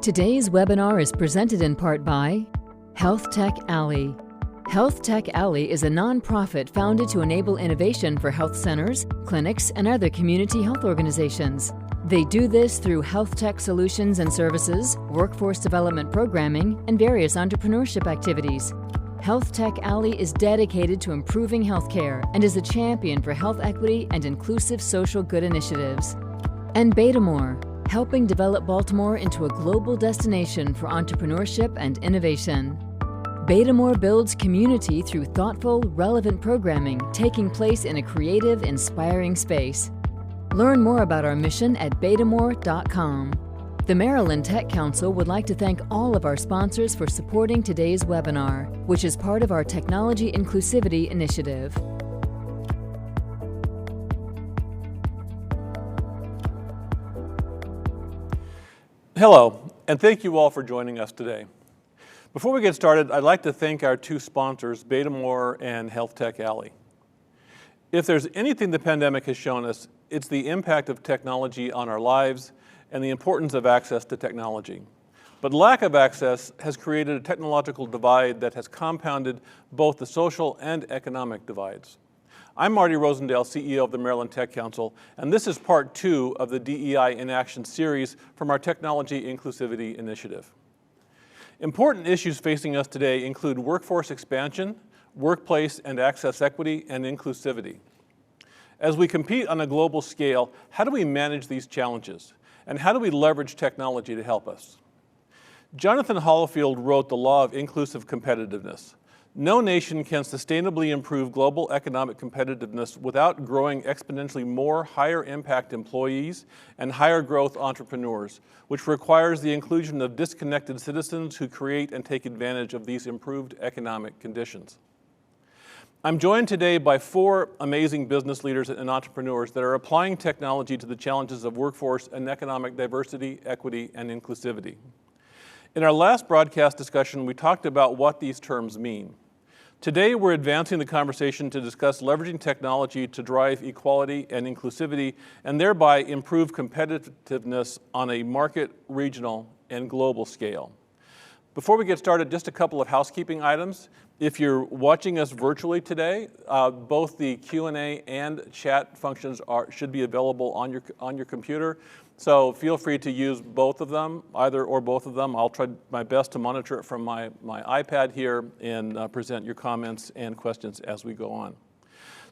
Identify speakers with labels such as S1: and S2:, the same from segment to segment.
S1: Today's webinar is presented in part by Health Tech Alley. Health Tech Alley is a nonprofit founded to enable innovation for health centers, clinics, and other community health organizations. They do this through health tech solutions and services, workforce development programming, and various entrepreneurship activities. Health Tech Alley is dedicated to improving healthcare and is a champion for health equity and inclusive social good initiatives. And Baltimore, helping develop Baltimore into a global destination for entrepreneurship and innovation. Baltimore builds community through thoughtful, relevant programming taking place in a creative, inspiring space. Learn more about our mission at baltimore.com. The Maryland Tech Council would like to thank all of our sponsors for supporting today's webinar, which is part of our Technology Inclusivity Initiative.
S2: Hello, and thank you all for joining us today. Before we get started, I'd like to thank our two sponsors, Baltimore and Health Tech Alley. If there's anything the pandemic has shown us, it's the impact of technology on our lives and the importance of access to technology. But lack of access has created a technological divide that has compounded both the social and economic divides. I'm Martin Rosendale, CEO of the Maryland Tech Council, and this is part 2 of the DEI in Action series from our Technology Inclusivity Initiative. Important issues facing us today include workforce expansion, workplace and access equity, and inclusivity. As we compete on a global scale, how do we manage these challenges? And how do we leverage technology to help us? Jonathan Hollifield wrote The Law of Inclusive Competitiveness. No nation can sustainably improve global economic competitiveness without growing exponentially more higher impact employees and higher growth entrepreneurs, which requires the inclusion of disconnected citizens who create and take advantage of these improved economic conditions. I'm joined today by 4 amazing business leaders and entrepreneurs that are applying technology to the challenges of workforce and economic diversity, equity, and inclusivity. In our last broadcast discussion, we talked about what these terms mean. Today, we're advancing the conversation to discuss leveraging technology to drive equality and inclusivity and thereby improve competitiveness on a market, regional, and global scale. Before we get started, just a couple of housekeeping items. If you're watching us virtually today, both the Q&A and chat functions should be available on your computer. So feel free to use both of them, either or both of them. I'll try my best to monitor it from my iPad here and present your comments and questions as we go on.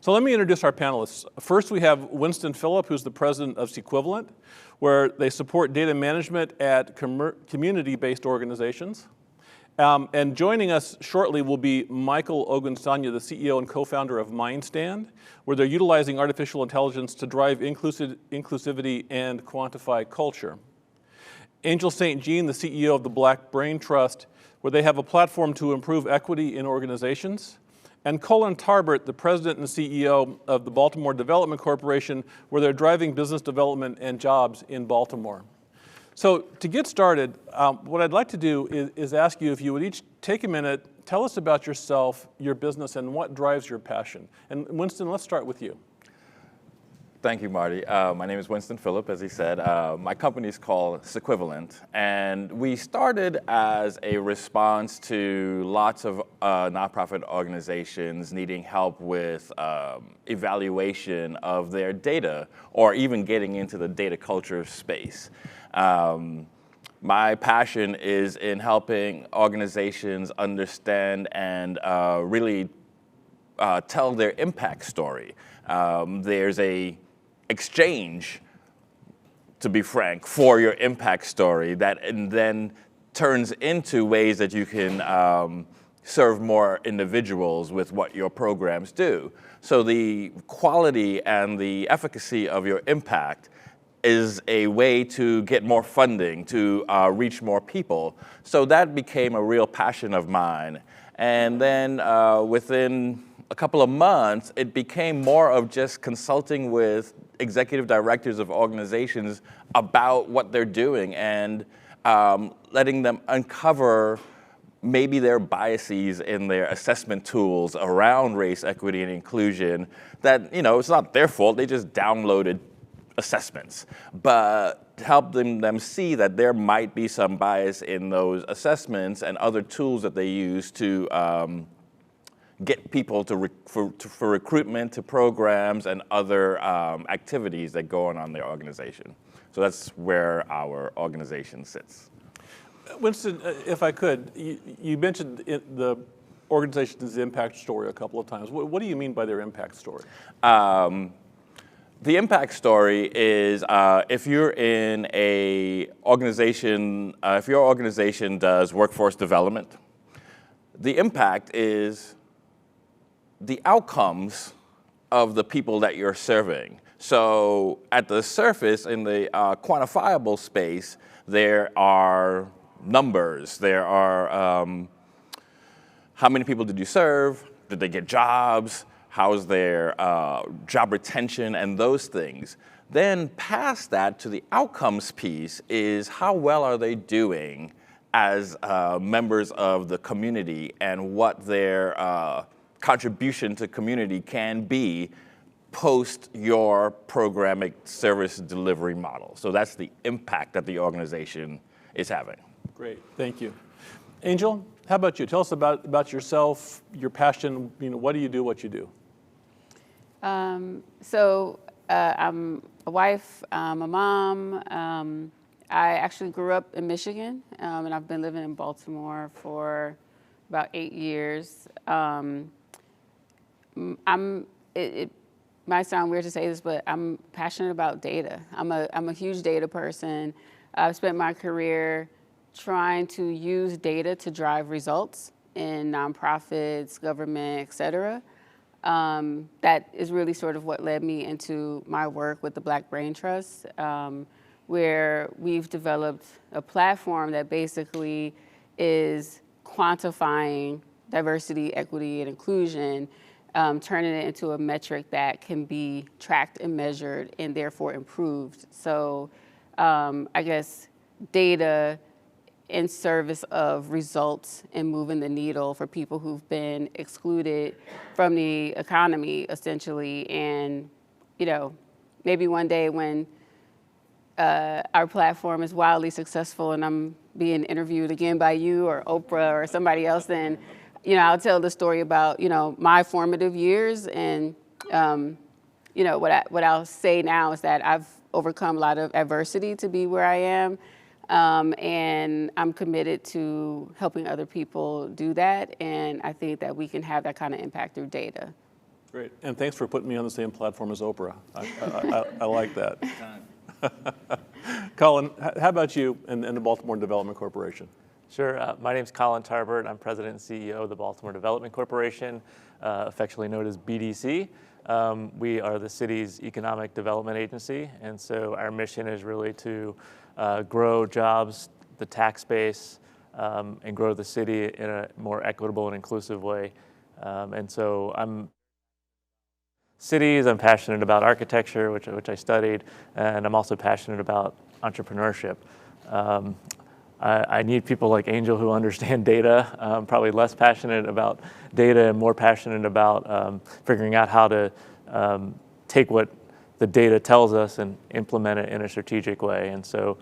S2: So let me introduce our panelists. First, we have Winston Philip, who's the president of Sequivalent, where they support data management at community-based organizations. And joining us shortly will be Michael Ogunsanya, the CEO and co-founder of MindStand, where they're utilizing artificial intelligence to drive inclusivity and quantify culture. Angel St. Jean, the CEO of the Black Brain Trust, where they have a platform to improve equity in organizations. And Colin Tarbert, the president and CEO of the Baltimore Development Corporation, where they're driving business development and jobs in Baltimore. So to get started, what I'd like to do is ask you if you would each take a minute, tell us about yourself, your business, and what drives your passion. And Winston, let's start with you.
S3: Thank you, Marty. My name is Winston Philip, as he said. My company is called Sequivalent, and we started as a response to lots of nonprofit organizations needing help with evaluation of their data, or even getting into the data culture space. My passion is in helping organizations understand and really tell their impact story. There's a exchange, to be frank, for your impact story that and then turns into ways that you can serve more individuals with what your programs do. So the quality and the efficacy of your impact is a way to get more funding, to reach more people. So that became a real passion of mine. And then within a couple of months, it became more of just consulting with executive directors of organizations about what they're doing and letting them uncover maybe their biases in their assessment tools around race, equity, and inclusion that, it's not their fault. They just downloaded assessments, but help them see that there might be some bias in those assessments and other tools that they use to get people for recruitment to programs and other activities that go on in their organization. So that's where our organization sits.
S2: Winston, if I could, you mentioned the organization's impact story a couple of times. What do you mean by their impact story?
S3: The impact story is if you're in a organization, if your organization does workforce development, the impact is the outcomes of the people that you're serving. So at the surface, in the quantifiable space, there are numbers. There are how many people did you serve? Did they get jobs? How's their job retention and those things? Then past that to the outcomes piece is how well are they doing as members of the community and what their contribution to community can be post your programmatic service delivery model. So that's the impact that the organization is having.
S2: Great, thank you. Angel, how about you? Tell us about yourself, your passion, what do you do, what you do?
S4: I'm a wife, I'm a mom. I actually grew up in Michigan, and I've been living in Baltimore for about 8 years. It might sound weird to say this, but I'm passionate about data. I'm a huge data person. I've spent my career trying to use data to drive results in nonprofits, government, et cetera. That is really sort of what led me into my work with the Black Brain Trust, where we've developed a platform that basically is quantifying diversity, equity, and inclusion, turning it into a metric that can be tracked and measured and therefore improved. So I guess data in service of results and moving the needle for people who've been excluded from the economy, essentially. And, maybe one day when our platform is wildly successful and I'm being interviewed again by you or Oprah or somebody else, then, I'll tell the story about, my formative years. And, what I'll say now is that I've overcome a lot of adversity to be where I am. And I'm committed to helping other people do that. And I think that we can have that kind of impact through data.
S2: Great. And thanks for putting me on the same platform as Oprah. I like that. Colin, how about you and the Baltimore Development Corporation?
S5: Sure. My name is Colin Tarbert. I'm President and CEO of the Baltimore Development Corporation, affectionately known as BDC. We are the city's economic development agency, and so our mission is really to grow jobs, the tax base, and grow the city in a more equitable and inclusive way. And so I'm passionate about architecture, which I studied, and I'm also passionate about entrepreneurship. I need people like Angel who understand data. I'm probably less passionate about data and more passionate about figuring out how to take what the data tells us and implement it in a strategic way. And so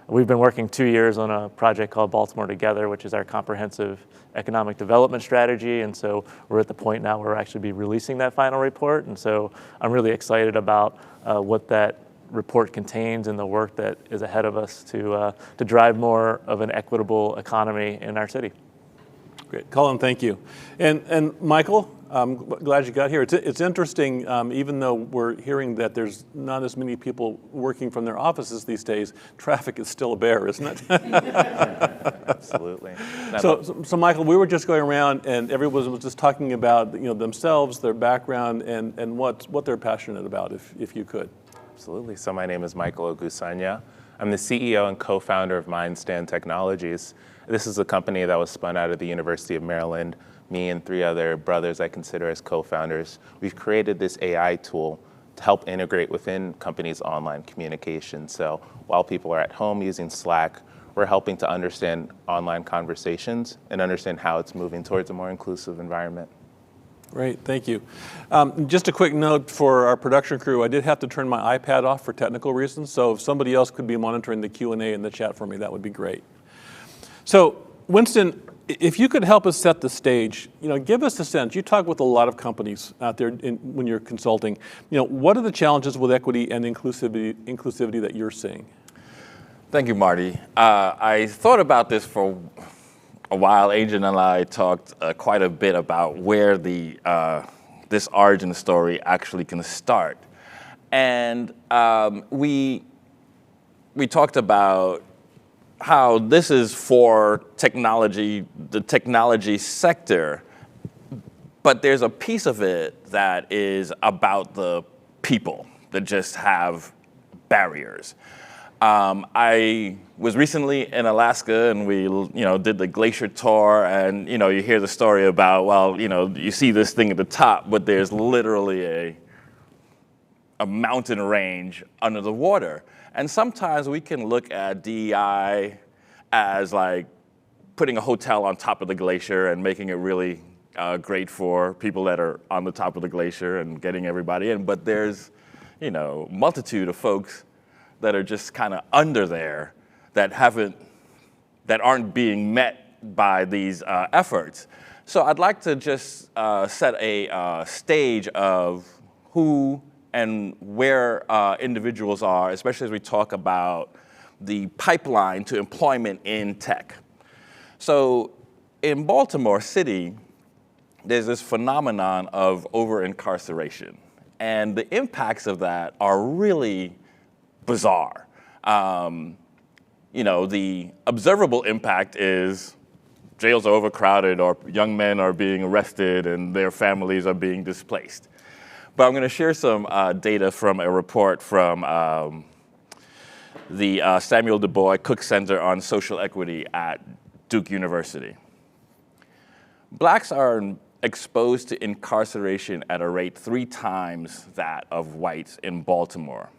S5: we've been working 2 years on a project called Baltimore Together, which is our comprehensive economic development strategy. And so we're at the point now where we'll actually be releasing that final report. And so I'm really excited about what that report contains and the work that is ahead of us to drive more of an equitable economy in our city.
S2: Great. Colin, thank you. And Michael, I'm glad you got here. It's interesting, even though we're hearing that there's not as many people working from their offices these days, traffic is still a bear, isn't it?
S6: Absolutely.
S2: So Michael, we were just going around and everyone was just talking about themselves, their background, and what they're passionate about, if you could.
S6: Absolutely. So my name is Michael Ogunsanya. I'm the CEO and co-founder of MindStand Technologies. This is a company that was spun out of the University of Maryland. Me and 3 other brothers I consider as co-founders. We've created this AI tool to help integrate within companies' online communication. So while people are at home using Slack, we're helping to understand online conversations and understand how it's moving towards a more inclusive environment.
S2: Great, thank you. Just a quick note for our production crew, I did have to turn my iPad off for technical reasons, so if somebody else could be monitoring the Q&A in the chat for me, that would be great. So, Winston, if you could help us set the stage, give us a sense. You talk with a lot of companies out there when you're consulting. What are the challenges with equity and inclusivity that you're seeing?
S3: Thank you, Marty. I thought about this for a while. Angel and I talked quite a bit about where this origin story actually can start. And we talked about how this is for technology, the technology sector, but there's a piece of it that is about the people that just have barriers. I was recently in Alaska, and we, did the glacier tour, and you hear the story about, well, you see this thing at the top, but there's literally a mountain range under the water. And sometimes we can look at DEI as like putting a hotel on top of the glacier and making it really great for people that are on the top of the glacier and getting everybody in. But there's, multitude of folks that are just kind of under there that aren't being met by these efforts. So I'd like to just set a stage of who and where individuals are, especially as we talk about the pipeline to employment in tech. So in Baltimore City, there's this phenomenon of over-incarceration. And the impacts of that are really bizarre. The observable impact is jails are overcrowded, or young men are being arrested and their families are being displaced. But I'm going to share some data from a report from the Samuel Du Bois Cook Center on Social Equity at Duke University. Blacks are exposed to incarceration at a rate 3 times that of whites in Baltimore.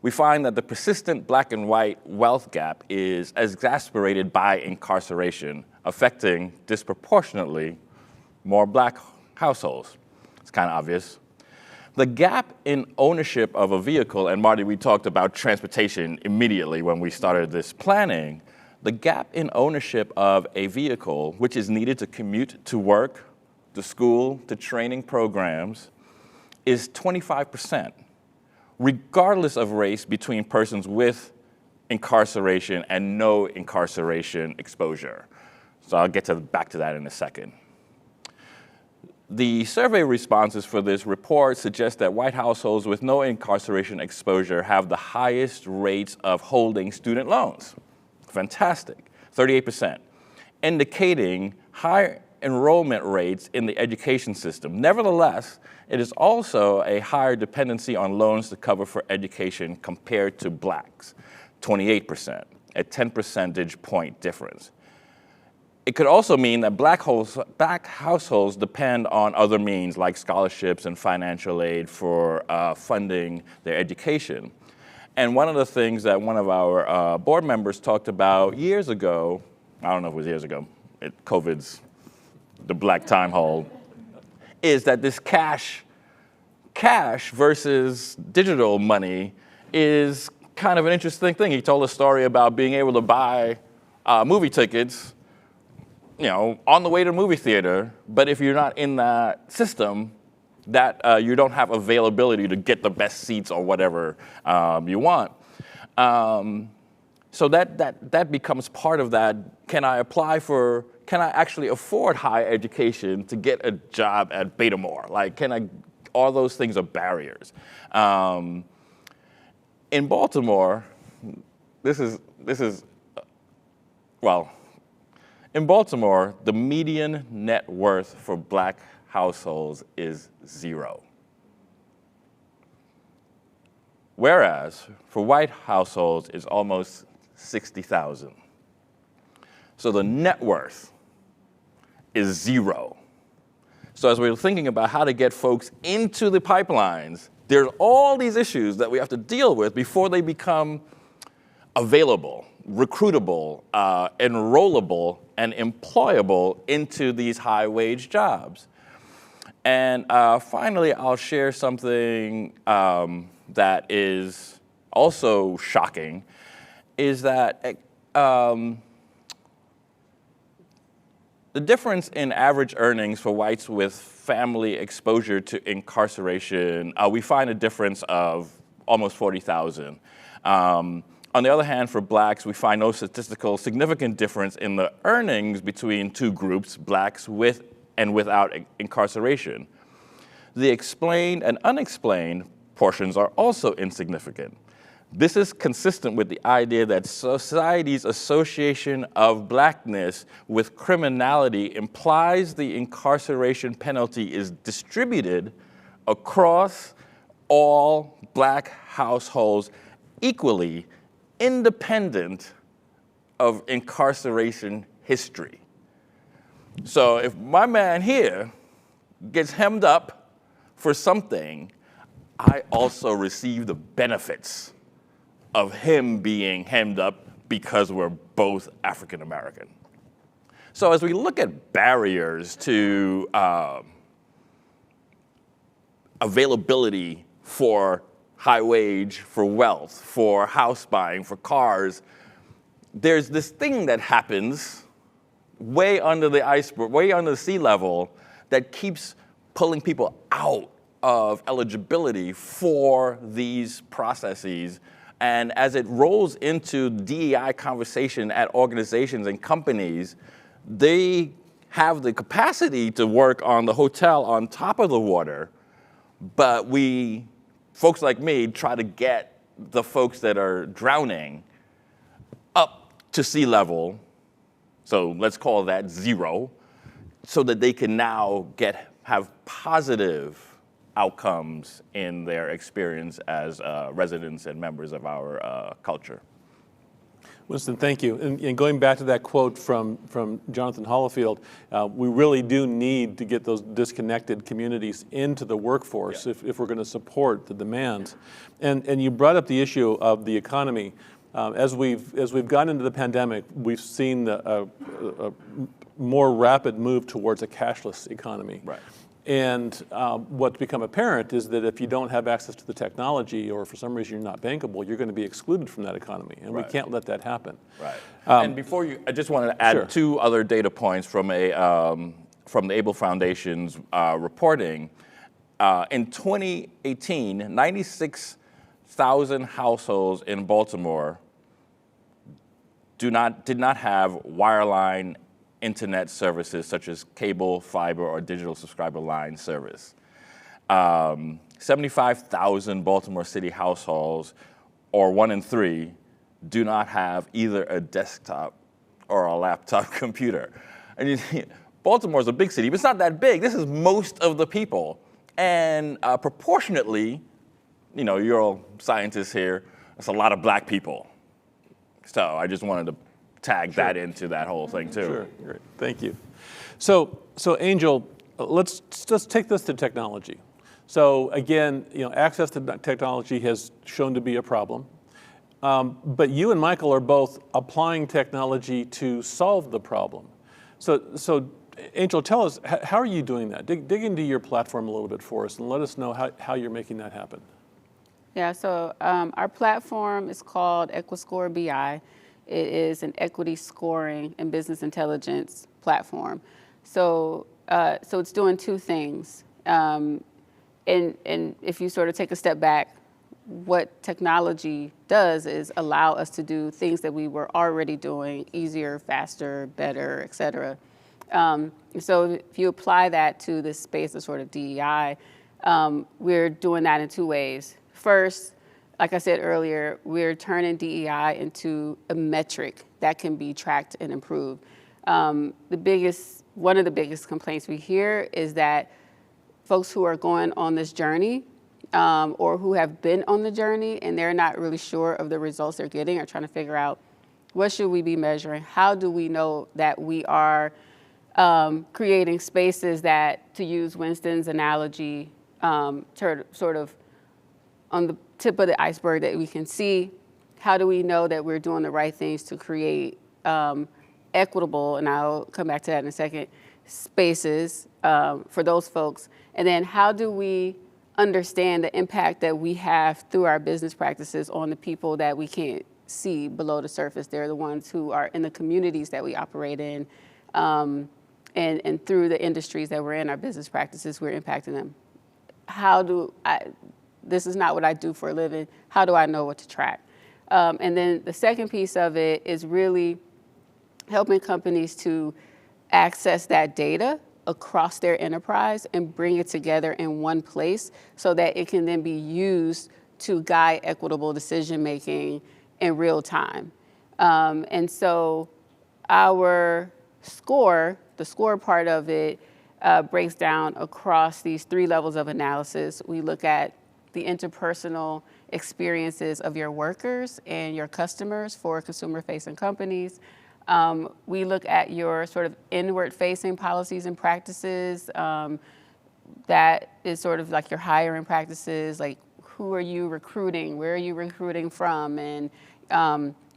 S3: We find that the persistent black and white wealth gap is exacerbated by incarceration, affecting disproportionately more black households. It's kind of obvious. The gap in ownership of a vehicle, and Marty, we talked about transportation immediately when we started this planning. The gap in ownership of a vehicle, which is needed to commute to work, to school, to training programs, is 25%, regardless of race, between persons with incarceration and no incarceration exposure. So I'll get back to that in a second. The survey responses for this report suggest that white households with no incarceration exposure have the highest rates of holding student loans. Fantastic, 38%, indicating high enrollment rates in the education system. Nevertheless, it is also a higher dependency on loans to cover for education compared to blacks, 28%, a 10 percentage point difference. It could also mean that black households depend on other means like scholarships and financial aid for funding their education. And one of the things that one of our board members talked about years ago, I don't know if it was years ago, COVID's the black time hole, is that this cash versus digital money is kind of an interesting thing. He told a story about being able to buy movie tickets, on the way to the movie theater, but if you're not in that system, that you don't have availability to get the best seats or whatever you want. So that becomes part of that. Can I actually afford higher education to get a job at Baltimore? All those things are barriers. In Baltimore, in Baltimore, the median net worth for black households is 0. Whereas for white households is almost 60,000. So the net worth is 0. So as we're thinking about how to get folks into the pipelines, there's all these issues that we have to deal with before they become available, recruitable, enrollable, and employable into these high-wage jobs. And finally, I'll share something that is also shocking, is that the difference in average earnings for whites with family exposure to incarceration, we find a difference of almost 40,000. On the other hand, for blacks, we find no statistical significant difference in the earnings between two groups, blacks with and without incarceration. The explained and unexplained portions are also insignificant. This is consistent with the idea that society's association of blackness with criminality implies the incarceration penalty is distributed across all black households equally, independent of incarceration history. So if my man here gets hemmed up for something, I also receive the benefits of him being hemmed up because we're both African American. So as we look at barriers to availability for high wage, for wealth, for house buying, for cars, there's this thing that happens way under the iceberg, way under the sea level, that keeps pulling people out of eligibility for these processes. And as it rolls into DEI conversation at organizations and companies, they have the capacity to work on the hotel on top of the water, but folks like me, try to get the folks that are drowning up to sea level, so let's call that 0, so that they can now have positive outcomes in their experience as residents and members of our culture.
S2: Winston, thank you. And going back to that quote from Jonathan Hollifield, we really do need to get those disconnected communities into the workforce if we're going to support the demands. And you brought up the issue of the economy. As we've gone into the pandemic, we've seen a more rapid move towards a cashless economy.
S3: Right.
S2: And what's become apparent is that if you don't have access to the technology, or for some reason you're not bankable, you're going to be excluded from that economy, and we can't let that happen.
S3: Right. And before I just wanted to add two other data points from the Able Foundation's reporting. In 2018, 96,000 households in Baltimore did not have wireline internet services such as cable, fiber, or digital subscriber line service. 75,000 Baltimore City households, or 1 in 3, do not have either a desktop or a laptop computer. And Baltimore is a big city, but it's not that big. This is most of the people. And proportionately, you're all scientists here, it's a lot of black people. So I just wanted to tag that into that whole thing too.
S2: Sure, great, thank you. So Angel, let's just take this to technology. So again, access to technology has shown to be a problem, but you and Michael are both applying technology to solve the problem. So Angel, tell us, how are you doing that? Dig into your platform a little bit for us and let us know how you're making that happen.
S4: Yeah, so our platform is called Equiscore BI. It is an equity scoring and business intelligence platform. So it's doing two things. And if you sort of take a step back, what technology does is allow us to do things that we were already doing easier, faster, better, et cetera. So if you apply that to this space of sort of DEI, we're doing that in two ways. First, like I said earlier, we're turning DEI into a metric that can be tracked and improved. One of the biggest complaints we hear is that folks who are going on this journey or who have been on the journey and they're not really sure of the results they're getting are trying to figure out what should we be measuring? How do we know that we are creating spaces that, to use Winston's analogy, sort of on the tip of the iceberg that we can see? How do we know that we're doing the right things to create equitable, and I'll come back to that in a second, spaces for those folks? And then how do we understand the impact that we have through our business practices on the people that we can't see below the surface? They're the ones who are in the communities that we operate in, and through the industries that we're in, our business practices, we're impacting them. This is not what I do for a living. How do I know what to track? And then the second piece of it is really helping companies to access that data across their enterprise and bring it together in one place so that it can then be used to guide equitable decision-making in real time. And so our score, the score part of it, breaks down across these 3 levels of analysis. We look at the interpersonal experiences of your workers and your customers for consumer-facing companies. We look at your sort of inward-facing policies and practices. That is sort of like your hiring practices, like who are you recruiting, where are you recruiting from, and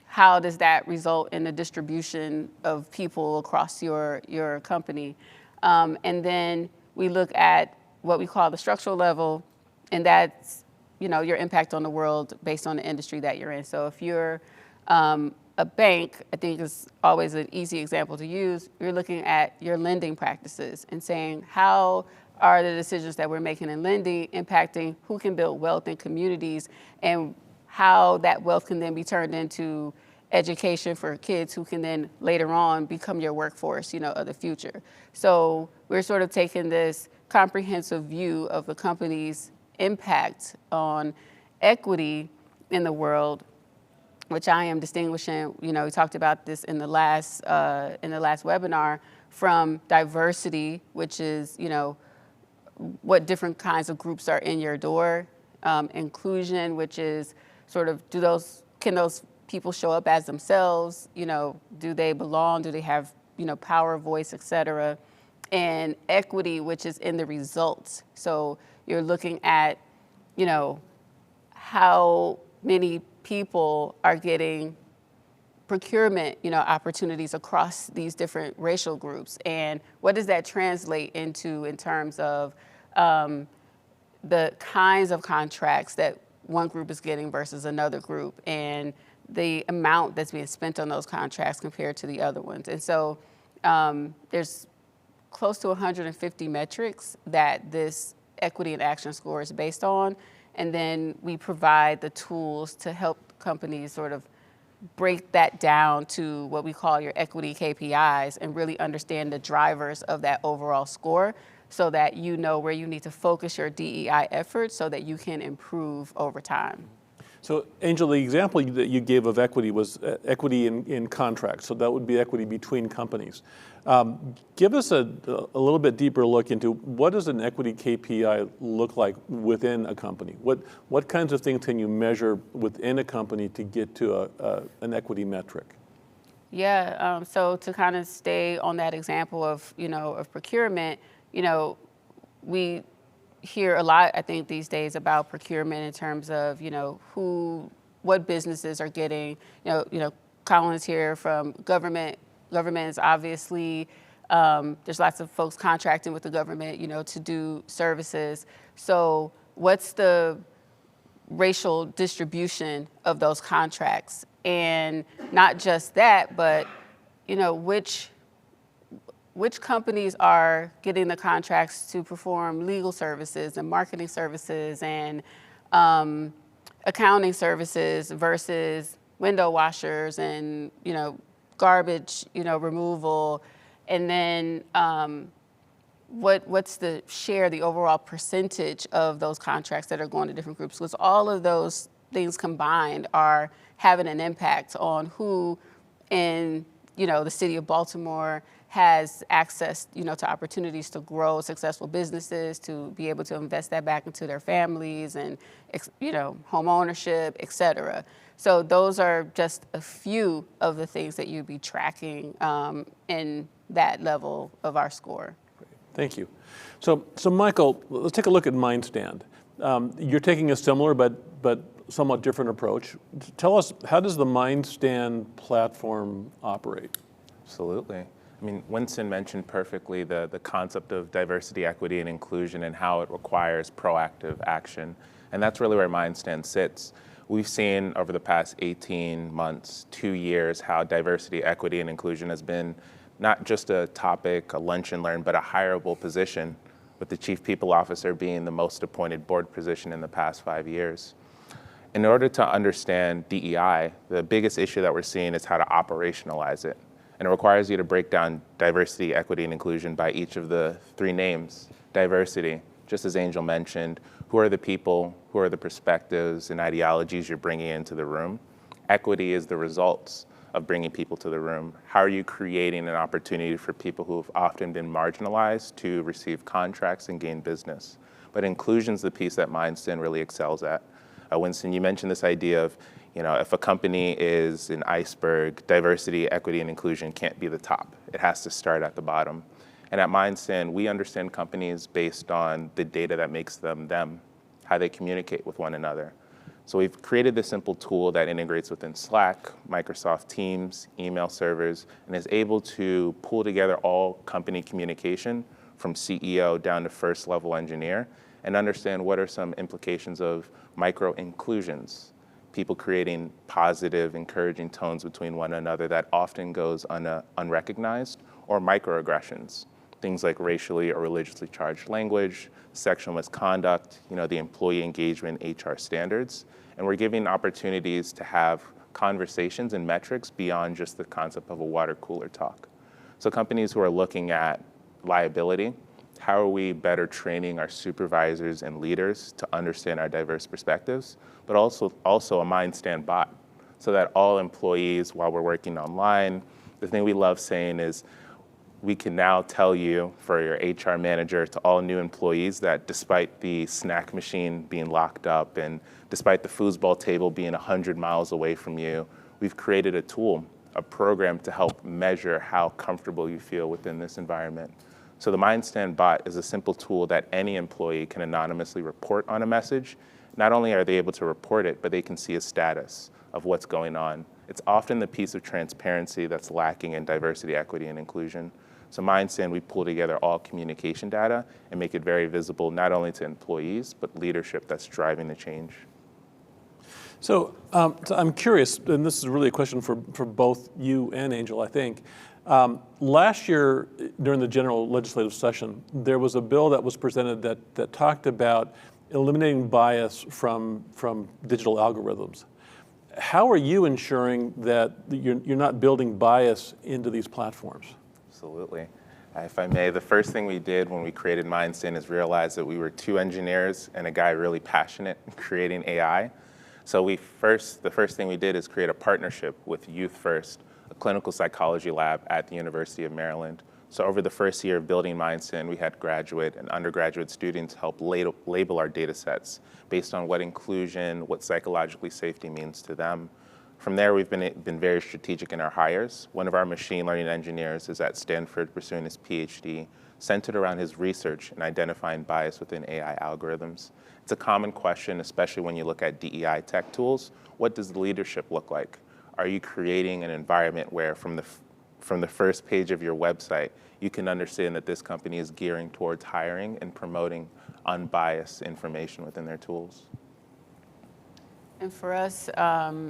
S4: how does that result in the distribution of people across your company. And then we look at what we call the structural level, and that's your impact on the world based on the industry that you're in. So if you're a bank, I think is always an easy example to use. You're looking at your lending practices and saying, how are the decisions that we're making in lending impacting who can build wealth in communities, and how that wealth can then be turned into education for kids who can then later on become your workforce, of the future. So we're sort of taking this comprehensive view of the company's impact on equity in the world, which I am distinguishing. We talked about this in the last webinar, from diversity, which is what different kinds of groups are in your door, inclusion, which is sort of can those people show up as themselves? Do they belong? Do they have power, voice, et cetera? And equity, which is in the results. So you're looking at how many people are getting procurement, opportunities across these different racial groups, and what does that translate into in terms of the kinds of contracts that one group is getting versus another group, and the amount that's being spent on those contracts compared to the other ones. And so there's close to 150 metrics that this equity and action score is based on. And then we provide the tools to help companies sort of break that down to what we call your equity KPIs and really understand the drivers of that overall score, so that you know where you need to focus your DEI efforts so that you can improve over time.
S2: So Angel, the example that you gave of equity was equity in contracts. So that would be equity between companies. Give us a little bit deeper look into what does an equity KPI look like within a company? What kinds of things can you measure within a company to get to an equity metric?
S4: Yeah, so to kind of stay on that example of, of procurement, we hear a lot, I think, these days about procurement in terms of, what businesses are getting. Colin's here from government. Government is obviously, there's lots of folks contracting with the government, to do services. So what's the racial distribution of those contracts? And not just that, but, which companies are getting the contracts to perform legal services and marketing services and accounting services versus window washers and, garbage, removal. And then what's the share, the overall percentage of those contracts that are going to different groups? Because all of those things combined are having an impact on who in, the city of Baltimore has access, to opportunities to grow successful businesses, to be able to invest that back into their families and, home ownership, et cetera. So those are just a few of the things that you'd be tracking in that level of our score.
S2: Great. Thank you. So Michael, let's take a look at MindStand. You're taking a similar but somewhat different approach. Tell us, how does the MindStand platform operate?
S6: Absolutely. I mean, Winston mentioned perfectly the concept of diversity, equity, and inclusion and how it requires proactive action. And that's really where MindStand sits. We've seen over the past 18 months, 2 years, how diversity, equity, and inclusion has been not just a topic, a lunch and learn, but a hireable position, with the Chief People Officer being the most appointed board position in the past 5 years. In order to understand DEI, the biggest issue that we're seeing is how to operationalize it. And it requires you to break down diversity, equity, and inclusion by each of the 3 names. Diversity, just as Angel mentioned, who are the people, who are the perspectives and ideologies you're bringing into the room? Equity is the results of bringing people to the room. How are you creating an opportunity for people who have often been marginalized to receive contracts and gain business? But inclusion's the piece that MindStand really excels at. Winston, you mentioned this idea of, if a company is an iceberg, diversity, equity, and inclusion can't be the top. It has to start at the bottom. And at MindStand, we understand companies based on the data that makes them them, how they communicate with one another. So we've created this simple tool that integrates within Slack, Microsoft Teams, email servers, and is able to pull together all company communication from CEO down to first level engineer and understand what are some implications of micro inclusions, people creating positive, encouraging tones between one another that often goes unrecognized, or microaggressions, things like racially or religiously charged language, sexual misconduct, the employee engagement HR standards. And we're giving opportunities to have conversations and metrics beyond just the concept of a water cooler talk. So companies who are looking at liability, how are we better training our supervisors and leaders to understand our diverse perspectives, but also a MindStand bot, so that all employees, while we're working online, the thing we love saying is, we can now tell you, for your HR manager, to all new employees, that despite the snack machine being locked up and despite the foosball table being 100 miles away from you, we've created a tool, a program to help measure how comfortable you feel within this environment. So the MindStand bot is a simple tool that any employee can anonymously report on a message. Not only are they able to report it, but they can see a status of what's going on. It's often the piece of transparency that's lacking in diversity, equity, and inclusion. So MindStand, we pull together all communication data and make it very visible, not only to employees, but leadership that's driving the change.
S2: So I'm curious, and this is really a question for both you and Angel, I think. Last year, during the general legislative session, there was a bill that was presented that talked about eliminating bias from digital algorithms. How are you ensuring that you're not building bias into these platforms?
S6: Absolutely. If I may, the first thing we did when we created MindStand is realize that we were 2 engineers and a guy really passionate in creating AI. So the first thing we did is create a partnership with Youth First, a clinical psychology lab at the University of Maryland. So over the first year of building MindStand, we had graduate and undergraduate students help label our data sets based on what inclusion, what psychologically safety means to them. From there, we've been very strategic in our hires. One of our machine learning engineers is at Stanford pursuing his PhD, centered around his research in identifying bias within AI algorithms. It's a common question, especially when you look at DEI tech tools. What does the leadership look like? Are you creating an environment where from the first page of your website, you can understand that this company is gearing towards hiring and promoting unbiased information within their tools?
S4: And for us,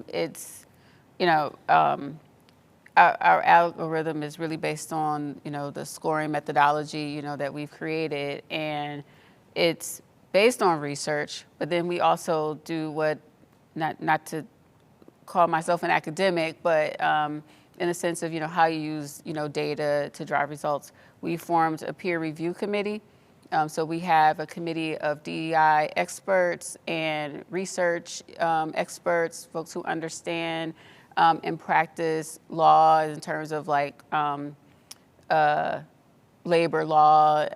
S4: it's, our algorithm is really based on, the scoring methodology, that we've created. And it's based on research, but then we also do what, not to call myself an academic, but in the sense of, how you use, data to drive results. We formed a peer review committee. So we have a committee of DEI experts and research experts, folks who understand and practice law in terms of labor law.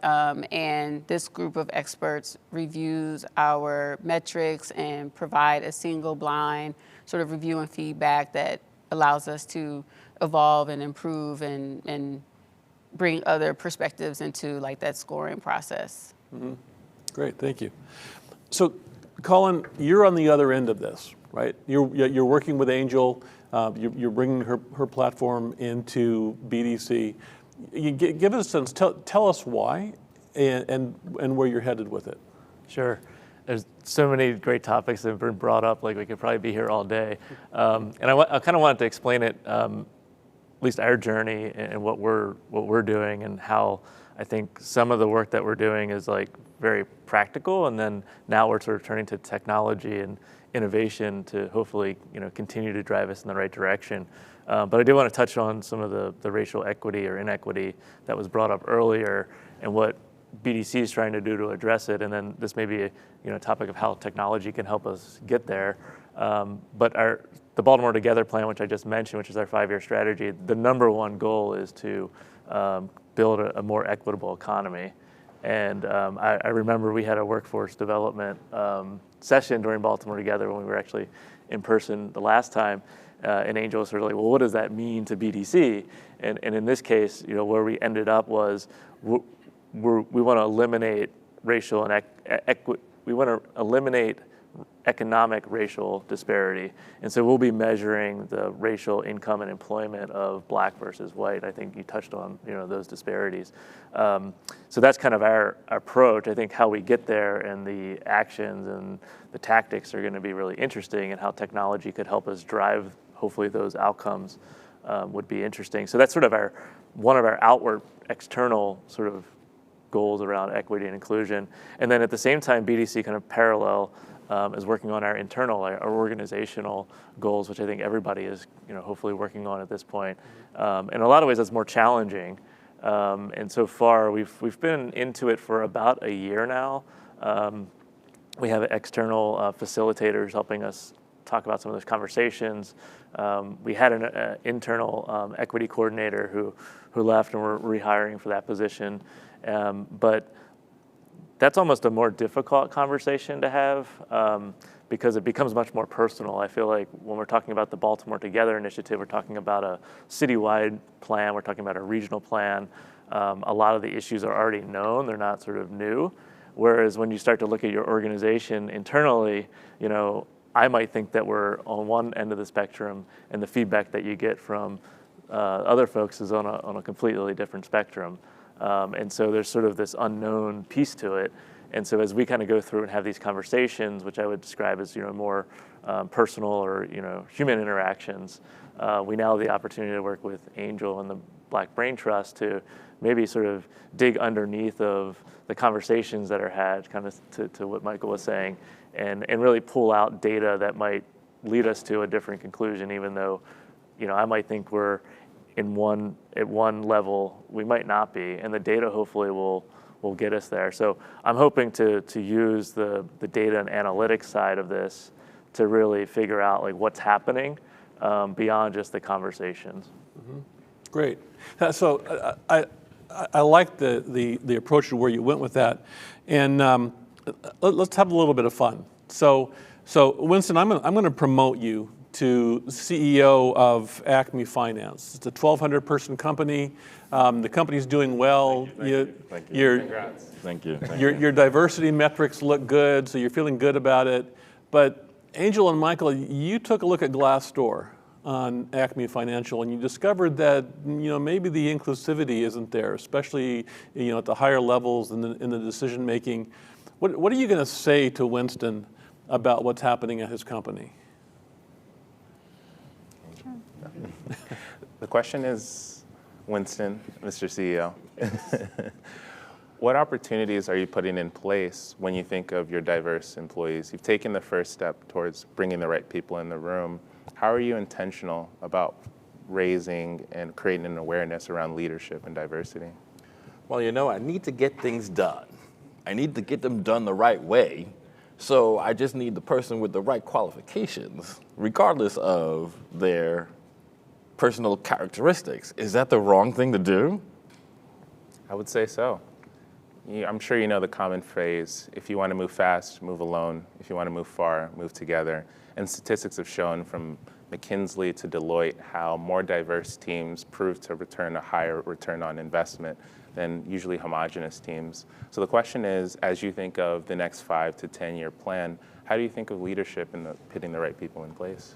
S4: And this group of experts reviews our metrics and provide a single blind sort of review and feedback that allows us to evolve and improve and bring other perspectives into that scoring process.
S2: Mm-hmm. Great, thank you. So, Colin, you're on the other end of this, right? You're working with Angel. You're bringing her platform into BDC. Give us a sense, tell us why and where you're headed with it.
S5: Sure. There's so many great topics that have been brought up, like we could probably be here all day. And I kind of wanted to explain it, at least our journey and what we're doing, and how I think some of the work that we're doing is like very practical, and then now we're sort of turning to technology and innovation to hopefully continue to drive us in the right direction. But I do want to touch on some of the racial equity or inequity that was brought up earlier, and what BDC is trying to do to address it, and then this may be a topic of how technology can help us get there. But the Baltimore Together plan, which I just mentioned, which is our 5-year strategy, the number one goal is to build a more equitable economy. And I remember we had a workforce development session during Baltimore Together when we were actually in person the last time, and Angel was sort of like, well, what does that mean to BDC? And in this case, where we ended up was we want to eliminate racial and we want to eliminate economic racial disparity. And so we'll be measuring the racial income and employment of Black versus white. I think you touched on those disparities. So that's kind of our approach. I think how we get there and the actions and the tactics are going to be really interesting, and how technology could help us drive hopefully those outcomes would be interesting. So that's sort of one of our outward external sort of goals around equity and inclusion. And then at the same time, BDC kind of parallel is working on our internal, our organizational goals, which I think everybody is hopefully working on at this point. In a lot of ways, that's more challenging. And so far, we've been into it for about a year now. We have external facilitators helping us talk about some of those conversations. We had an internal equity coordinator who left, and we're rehiring for that position. But that's almost a more difficult conversation to have because it becomes much more personal. I feel like when we're talking about the Baltimore Together initiative, we're talking about a citywide plan, we're talking about a regional plan. A lot of the issues are already known, they're not sort of new. Whereas when you start to look at your organization internally, I might think that we're on one end of the spectrum, and the feedback that you get from other folks is on a completely different spectrum. And so there's sort of this unknown piece to it. And so as we kind of go through and have these conversations, which I would describe as more personal or human interactions, we now have the opportunity to work with Angel and the Black Brain Trust to maybe sort of dig underneath of the conversations that are had, kind of to what Michael was saying, and really pull out data that might lead us to a different conclusion, even though I might think we're at one level, we might not be, and the data hopefully will get us there. So I'm hoping to use the data and analytics side of this to really figure out like what's happening beyond just the conversations.
S2: Mm-hmm. Great. So I like the approach to where you went with that, and let's have a little bit of fun. So Winston, I'm going to promote you to CEO of Acme Finance. It's a 1,200-person company. The company's doing well.
S3: Thank you. Congrats. Thank you.
S2: Your diversity metrics look good, so you're feeling good about it. But Angel and Michael, you took a look at Glassdoor on Acme Financial, and you discovered that maybe the inclusivity isn't there, especially at the higher levels in the decision making. What are you going to say to Winston about what's happening at his company?
S6: The question is, Winston, Mr. CEO, what opportunities are you putting in place when you think of your diverse employees? You've taken the first step towards bringing the right people in the room. How are you intentional about raising and creating an awareness around leadership and diversity?
S3: Well, I need to get things done. I need to get them done the right way. So I just need the person with the right qualifications, regardless of their personal characteristics. Is that the wrong thing to do?
S6: I would say so. I'm sure you know the common phrase, if you want to move fast, move alone. If you want to move far, move together. And statistics have shown from McKinsey to Deloitte how more diverse teams prove to return a higher return on investment than usually homogenous teams. So the question is, as you think of the next 5 to 10 year plan, how do you think of leadership and putting the right people in place?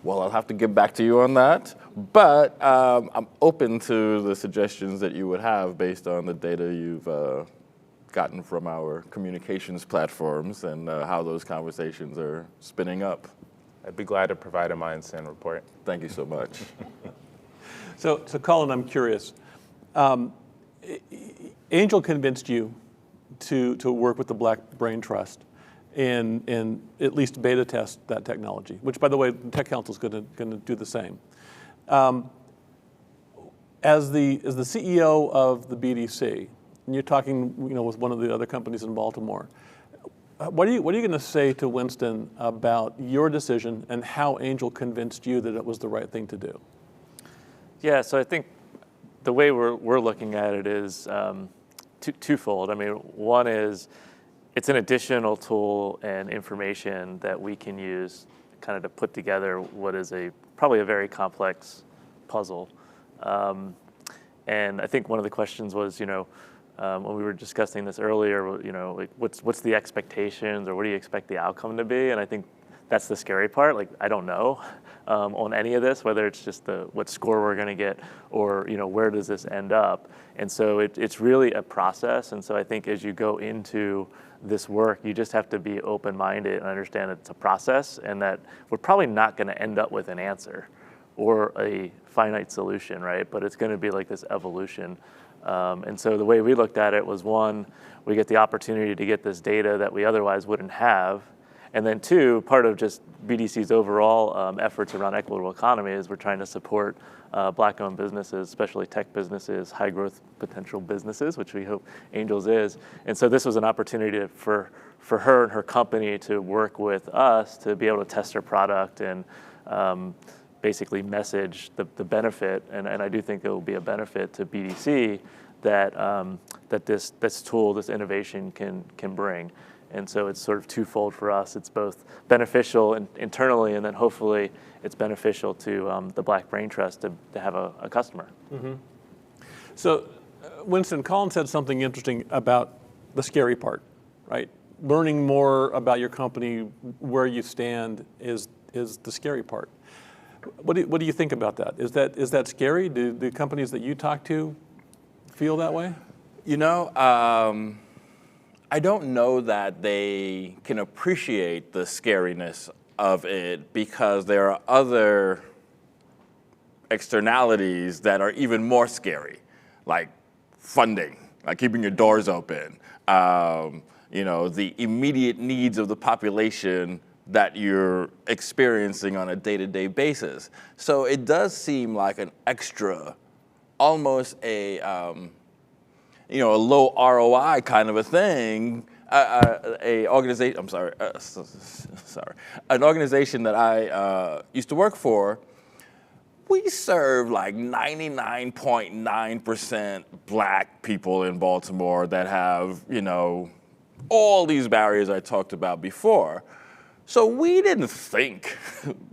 S3: Well, I'll have to get back to you on that, but I'm open to the suggestions that you would have based on the data you've gotten from our communications platforms and how those conversations are spinning up.
S6: I'd be glad to provide a MindStand report.
S3: Thank you so much.
S2: So Colin, I'm curious. Angel convinced you to work with the Black Brain Trust and at least beta test that technology, which, by the way, the Tech Council is going to do the same. As the CEO of the BDC, and you're talking, with one of the other companies in Baltimore, what are you going to say to Winston about your decision and how Angel convinced you that it was the right thing to do?
S5: Yeah, so I think the way we're looking at it is twofold. I mean, one is it's an additional tool and information that we can use kind of to put together what is probably a very complex puzzle. And I think one of the questions was, when we were discussing this earlier, like what's the expectations or what do you expect the outcome to be? And I think that's the scary part. Like, I don't know on any of this, whether it's just what score we're going to get or, where does this end up? And so it's really a process. And so I think as you go into this work, you just have to be open-minded and understand it's a process and that we're probably not going to end up with an answer or a finite solution, right? But it's going to be like this evolution. And so the way we looked at it was, one, we get the opportunity to get this data that we otherwise wouldn't have. And then two, part of just BDC's overall efforts around equitable economy is we're trying to support Black-owned businesses, especially tech businesses, high-growth potential businesses, which we hope Angels is. And so this was an opportunity for her and her company to work with us to be able to test her product and basically message the benefit. And I do think it will be a benefit to BDC that this tool, this innovation can bring. And so it's sort of twofold for us. It's both beneficial internally, and then hopefully it's beneficial to the Black Brain Trust to have a customer.
S2: Mm-hmm. So, Winston, Colin said something interesting about the scary part, right? Learning more about your company, where you stand, is the scary part. What do you think about that? Is that scary? Do the companies that you talk to feel that way?
S3: I don't know that they can appreciate the scariness of it because there are other externalities that are even more scary, like funding, like keeping your doors open, the immediate needs of the population that you're experiencing on a day-to-day basis. So it does seem like an extra, almost a low ROI kind of a thing. An organization that I used to work for, we serve like 99.9% Black people in Baltimore that have, all these barriers I talked about before. So we didn't think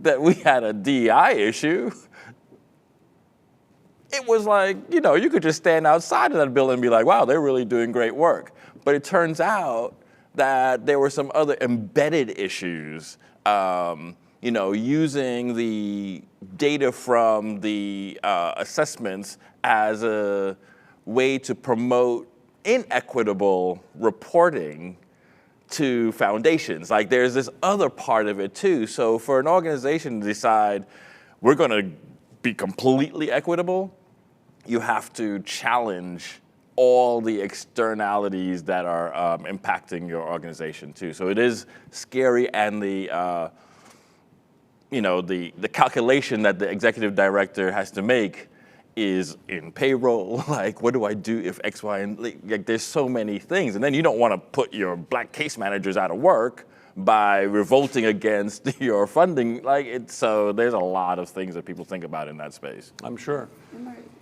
S3: that we had a DEI issue. It was like, you could just stand outside of that building and be like, wow, they're really doing great work. But it turns out that there were some other embedded issues, using the data from the assessments as a way to promote inequitable reporting to foundations. Like, there's this other part of it too. So for an organization to decide we're going to be completely equitable, you have to challenge all the externalities that are impacting your organization too. So it is scary, and the calculation that the executive director has to make is in payroll. Like, what do I do if X, Y, and like, there's so many things. And then you don't want to put your Black case managers out of work by revolting against your funding. So there's a lot of things that people think about in that space.
S2: I'm sure.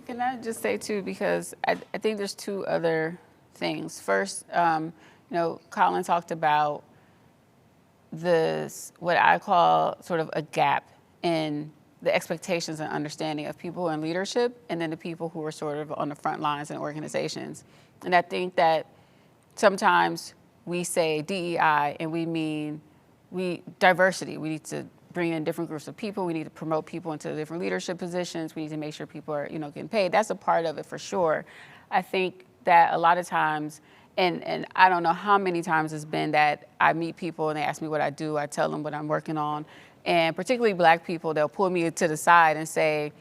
S4: Can I just say too, because I think there's two other things. First, Colin talked about this, what I call sort of a gap in the expectations and understanding of people in leadership and then the people who are sort of on the front lines in organizations. And I think that sometimes we say DEI and we mean diversity. We need to bring in different groups of people. We need to promote people into different leadership positions. We need to make sure people are, getting paid. That's a part of it for sure. I think that a lot of times, and I don't know how many times it's been that I meet people and they ask me what I do. I tell them what I'm working on. And particularly Black people, they'll pull me to the side and say,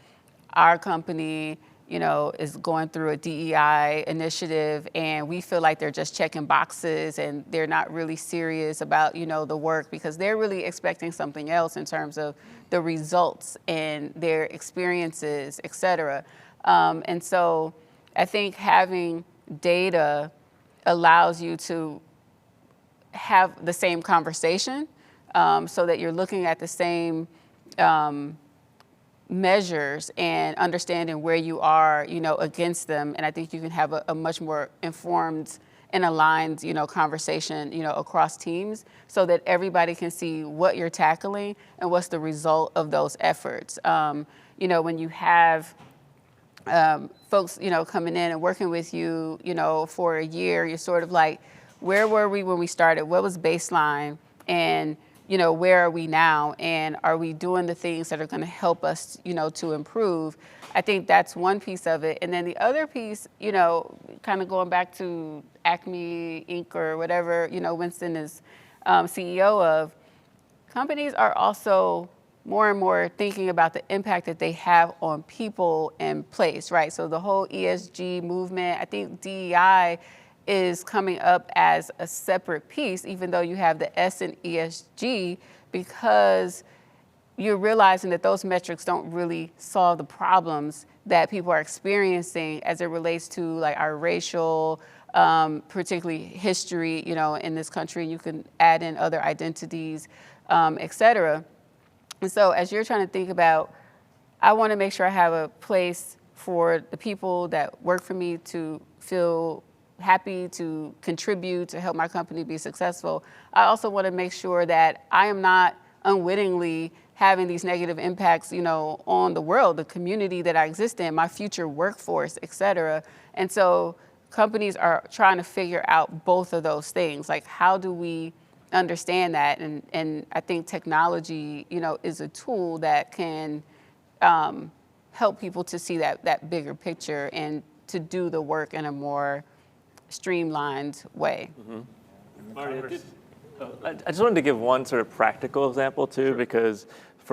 S4: our company, is going through a DEI initiative, and we feel like they're just checking boxes and they're not really serious about, the work, because they're really expecting something else in terms of the results and their experiences, et cetera. And so I think having data allows you to have the same conversation, so that you're looking at the same measures and understanding where you are, against them. And I think you can have a much more informed and aligned, conversation, across teams, so that everybody can see what you're tackling and what's the result of those efforts. When you have folks, coming in and working with you, for a year, you're sort of like, where were we when we started? What was baseline? And where are we now? And are we doing the things that are going to help us, to improve? I think that's one piece of it. And then the other piece, kind of going back to Acme Inc. or whatever, Winston is CEO of, companies are also more and more thinking about the impact that they have on people and place, right? So the whole ESG movement, I think DEI is coming up as a separate piece, even though you have the S in ESG, because you're realizing that those metrics don't really solve the problems that people are experiencing as it relates to like our racial, particularly history, in this country. You can add in other identities, et cetera. And so as you're trying to think about, I want to make sure I have a place for the people that work for me to feel happy, to contribute, to help my company be successful. I also want to make sure that I am not unwittingly having these negative impacts, on the world, the community that I exist in, my future workforce, et cetera. And so companies are trying to figure out both of those things. Like, how do we understand that? And I think technology, is a tool that can help people to see that bigger picture and to do the work in a more streamlined way.
S5: Mm-hmm. I just wanted to give one sort of practical example too, sure. Because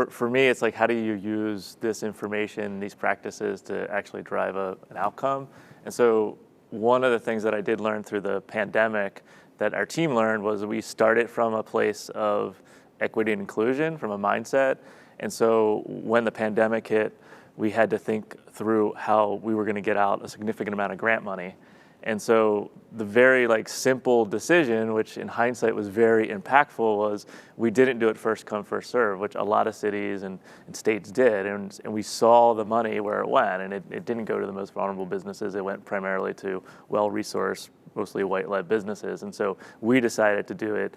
S5: for me, it's like, how do you use this information, these practices to actually drive an outcome? And so one of the things that I did learn through the pandemic that our team learned was we started from a place of equity and inclusion, from a mindset. And so when the pandemic hit, we had to think through how we were going to get out a significant amount of grant money. And so the very simple decision, which in hindsight was very impactful, was we didn't do it first come, first serve, which a lot of cities and states did. And we saw the money where it went, and it didn't go to the most vulnerable businesses. It went primarily to well-resourced, mostly white-led businesses. And so we decided to do it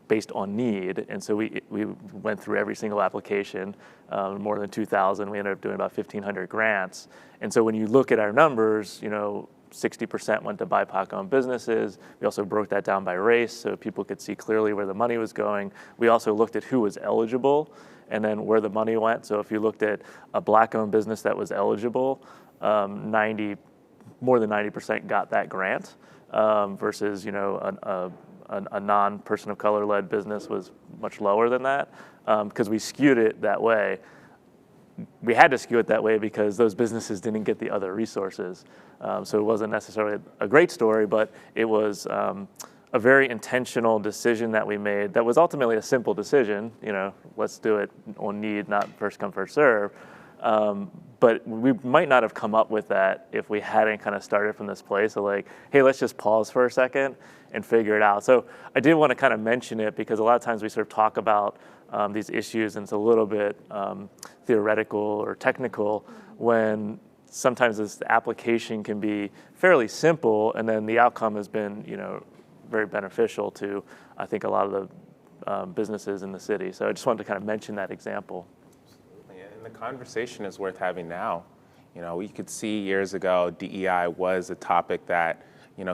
S5: based on need. And so we went through every single application, more than 2,000. We ended up doing about 1,500 grants. And so when you look at our numbers, 60% went to BIPOC-owned businesses. We also broke that down by race so people could see clearly where the money was going. We also looked at who was eligible and then where the money went. So if you looked at a Black-owned business that was eligible, more than 90% got that grant, versus a non-person of color-led business was much lower than that, because we skewed it that way. We had to skew it that way because those businesses didn't get the other resources. So it wasn't necessarily a great story, but it was a very intentional decision that we made that was ultimately a simple decision. Let's do it on need, not first come, first serve. But we might not have come up with that if we hadn't kind of started from this place of hey, let's just pause for a second and figure it out. So I did want to kind of mention it because a lot of times we sort of talk about these issues and it's a little bit theoretical or technical, when sometimes this application can be fairly simple and then the outcome has been very beneficial to, I think, a lot of the businesses in the city. So I just wanted to kind of mention that example.
S6: And the conversation is worth having now. We could see years ago DEI was a topic that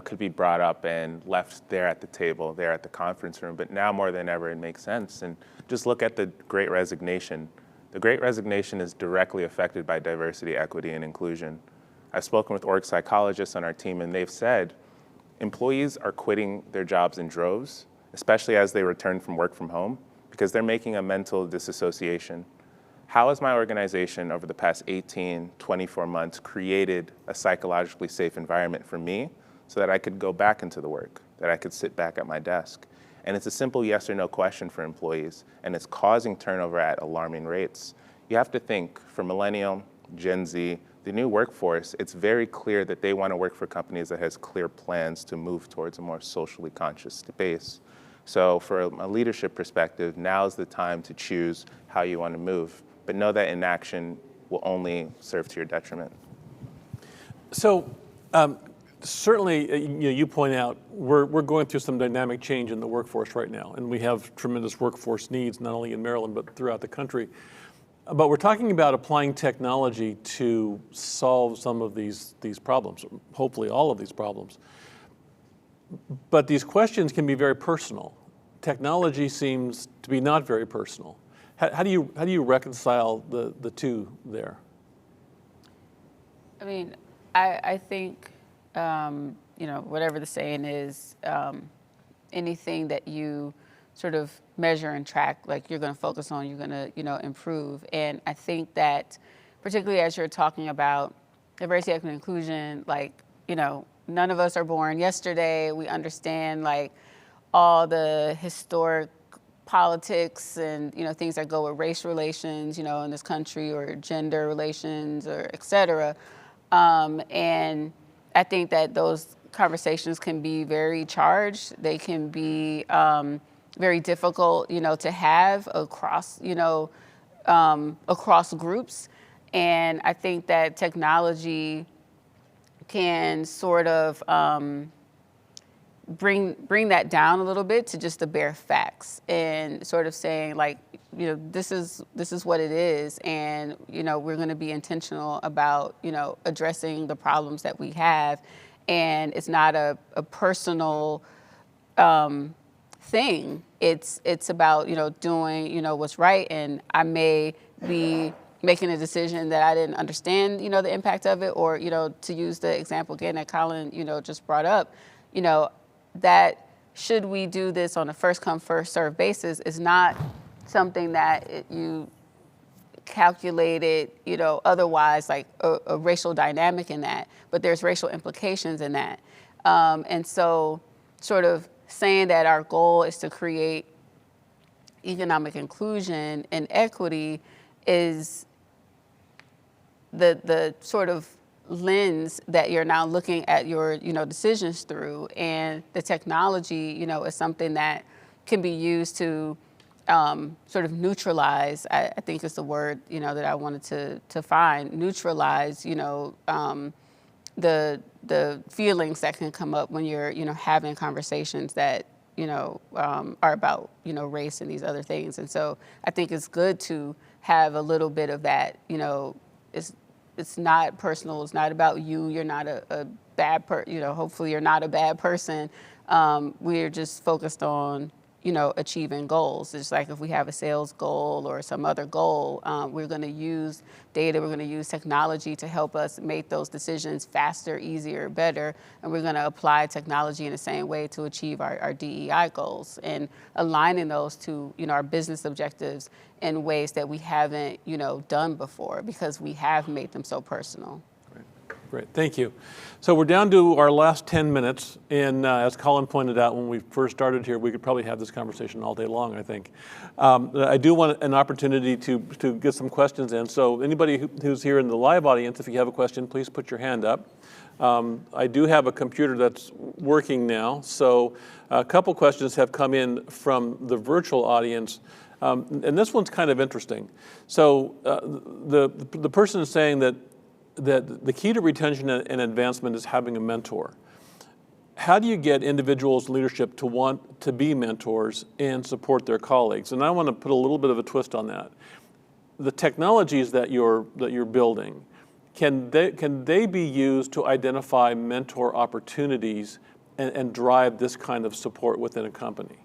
S6: could be brought up and left there at the table, there at the conference room. But now more than ever, it makes sense. And just look at the Great Resignation. The Great Resignation is directly affected by diversity, equity, and inclusion. I've spoken with org psychologists on our team, and they've said employees are quitting their jobs in droves, especially as they return from work from home, because they're making a mental disassociation. How has my organization over the past 18, 24 months created a psychologically safe environment for me so that I could go back into the work, that I could sit back at my desk? And it's a simple yes or no question for employees, and it's causing turnover at alarming rates. You have to think, for Millennial, Gen Z, the new workforce, it's very clear that they want to work for companies that has clear plans to move towards a more socially conscious space. So from a leadership perspective, now's the time to choose how you want to move, but know that inaction will only serve to your detriment.
S2: So certainly, you point out we're going through some dynamic change in the workforce right now, and we have tremendous workforce needs, not only in Maryland, but throughout the country. But we're talking about applying technology to solve some of these problems, hopefully all of these problems. But these questions can be very personal. Technology seems to be not very personal. How do you reconcile the two there?
S4: I mean, I think whatever the saying is, anything that you sort of measure and track, like you're going to focus on, you're going to improve. And I think that particularly as you're talking about diversity, equity, and inclusion, none of us are born yesterday. We understand all the historic politics and things that go with race relations in this country, or gender relations, or et cetera. And I think that those conversations can be very charged. They can be very difficult to have across across groups. And I think that technology can sort of bring that down a little bit to just the bare facts, and sort of saying this is what it is, and we're going to be intentional about addressing the problems that we have, and it's not a personal thing. It's about doing what's right, and I may be making a decision that I didn't understand the impact of it, or to use the example again that Colin just brought up, that should we do this on a first come first serve basis is not something that you calculated otherwise, like a racial dynamic in that, but there's racial implications in that, and so sort of saying that our goal is to create economic inclusion and equity is the sort of lens that you're now looking at your decisions through, and the technology is something that can be used to sort of neutralize, I think is the word that I wanted to find, neutralize the feelings that can come up when you're having conversations that are about race and these other things. And so I think it's good to have a little bit of that. It's not personal. It's not about you. You're not a bad person. Hopefully you're not a bad person. We're just focused on achieving goals. It's like if we have a sales goal or some other goal, we're going to use data, we're going to use technology to help us make those decisions faster, easier, better, and we're going to apply technology in the same way to achieve our DEI goals, and aligning those to our business objectives in ways that we haven't done before, because we have made them so personal.
S2: Great, thank you. So we're down to our last 10 minutes, and as Colin pointed out when we first started here, we could probably have this conversation all day long, I think. I do want an opportunity to get some questions in, so anybody who's here in the live audience, if you have a question, please put your hand up. I do have a computer that's working now, so a couple questions have come in from the virtual audience. And this one's kind of interesting. So the person is saying that the key to retention and advancement is having a mentor. How do you get individuals' leadership to want to be mentors and support their colleagues? And I want to put a little bit of a twist on that. The technologies that you're building, can they be used to identify mentor opportunities and drive this kind of support within a company?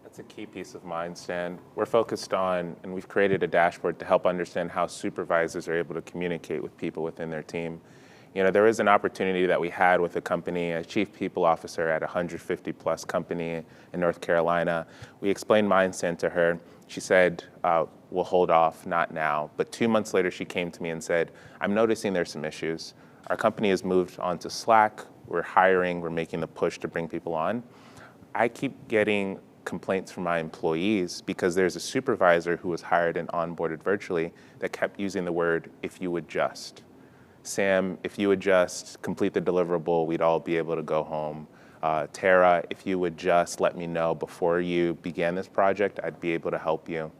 S6: That's a key piece of MindStand. We're focused on, and we've created a dashboard to help understand how supervisors are able to communicate with people within their team. You know, there is an opportunity that we had with a company, a chief people officer at a 150 plus company in North Carolina. We explained MindStand to her. She said, we'll hold off, not now. But 2 months later, she came to me and said, I'm noticing there's some issues. Our company has moved on to Slack. We're hiring, we're making the push to bring people on. I keep getting complaints from my employees because there's a supervisor who was hired and onboarded virtually that kept using the word, if you would just. Sam, if you would just complete the deliverable, we'd all be able to go home. Tara, if you would just let me know before you began this project, I'd be able to help you.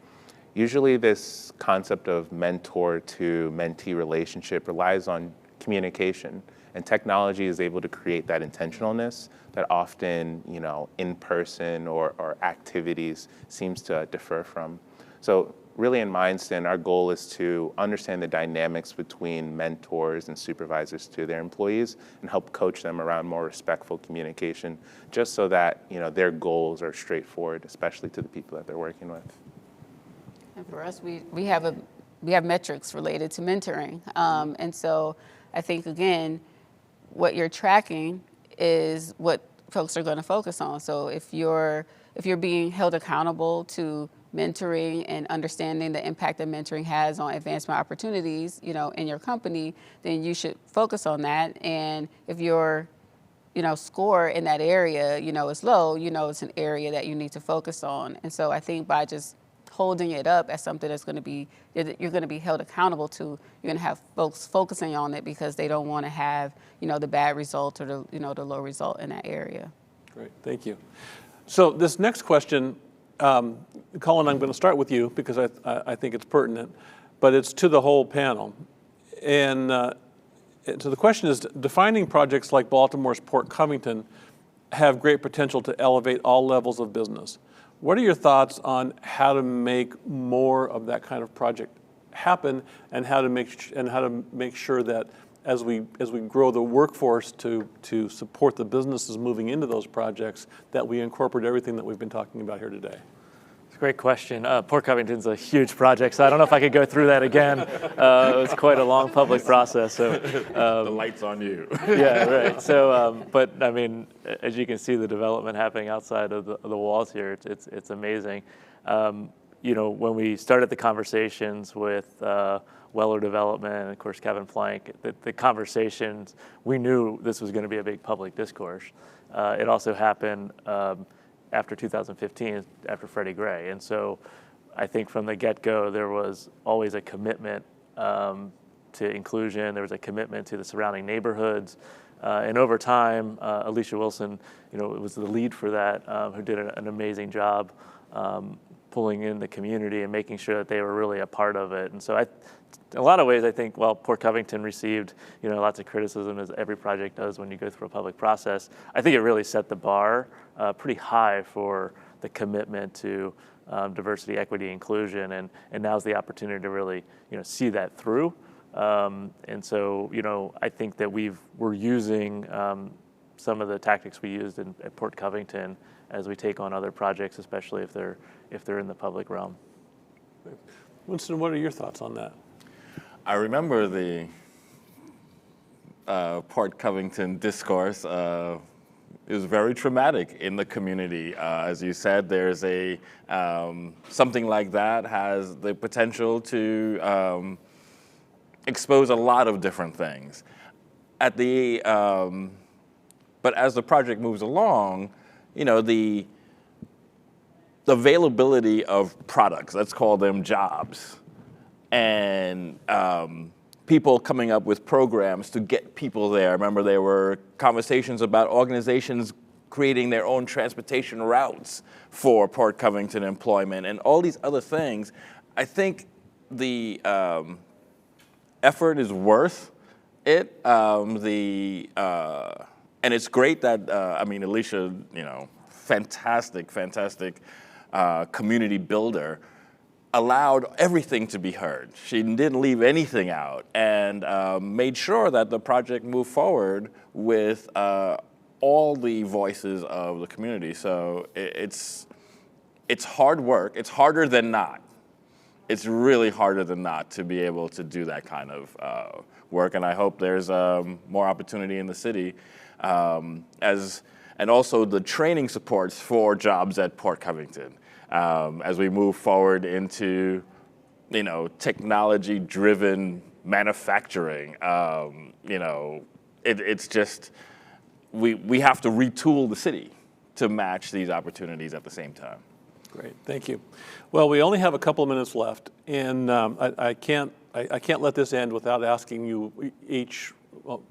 S6: Usually this concept of mentor to mentee relationship relies on communication, and technology is able to create that intentionalness that often, you know, in person or activities seems to differ from. So really in MindStand, our goal is to understand the dynamics between mentors and supervisors to their employees and help coach them around more respectful communication, just so that, you know, their goals are straightforward, especially to the people that they're working with.
S4: And for us, we have metrics related to mentoring, and so I think again, what you're tracking is what folks are going to focus on. So if you're being held accountable to mentoring and understanding the impact that mentoring has on advancement opportunities, you know, in your company, then you should focus on that. And if your, you know, score in that area, you know, is low, you know, it's an area that you need to focus on. And so I think by just holding it up as something that's going to be, you're going to be held accountable to, you're going to have folks focusing on it because they don't want to have, you know, the bad result or the, you know, the low result in that area.
S2: Great, thank you. So this next question, Colin, I'm going to start with you because I think it's pertinent, but it's to the whole panel. And so the question is, defining projects like Baltimore's Port Covington have great potential to elevate all levels of business. What are your thoughts on how to make more of that kind of project happen, and how to make sure that as we grow the workforce to support the businesses moving into those projects, that we incorporate everything that we've been talking about here today?
S5: It's a great question. Port Covington's a huge project, so I don't know if I could go through that again. It was quite a long public process. So
S3: the light's on you.
S5: Yeah, right. So, but I mean, as you can see, the development happening outside of the walls here, it's amazing. You know, when we started the conversations with Weller Development and of course Kevin Plank, the conversations, we knew this was going to be a big public discourse. It also happened after 2015, after Freddie Gray. And so I think from the get-go, there was always a commitment to inclusion. There was a commitment to the surrounding neighborhoods. And over time, Alicia Wilson, you know, was the lead for that, who did an amazing job pulling in the community and making sure that they were really a part of it. And so in a lot of ways, I think, well, Port Covington received, you know, lots of criticism, as every project does when you go through a public process. I think it really set the bar pretty high for the commitment to diversity, equity, inclusion, and now's the opportunity to really, you know, see that through. And so, you know, I think that we're using some of the tactics we used at Port Covington as we take on other projects, especially if they're in the public realm.
S2: Winston, what are your thoughts on that?
S3: I remember the Port Covington discourse. It was very traumatic in the community. As you said, there's something like that has the potential to expose a lot of different things. But as the project moves along, you know, the availability of products, let's call them jobs, and people coming up with programs to get people there. Remember, there were conversations about organizations creating their own transportation routes for Port Covington employment and all these other things. I think the effort is worth it. And it's great that, I mean, Alicia, you know, fantastic community builder. allowed everything to be heard. She didn't leave anything out, and made sure that the project moved forward with all the voices of the community. So it's hard work. It's harder than not. It's really harder than not to be able to do that kind of work, and I hope there's more opportunity in the city, and also the training supports for jobs at Port Covington as we move forward into, technology-driven manufacturing. It's just we have to retool the city to match these opportunities at the same time.
S2: Great, thank you. Well, we only have a couple of minutes left, and I can't let this end without asking you each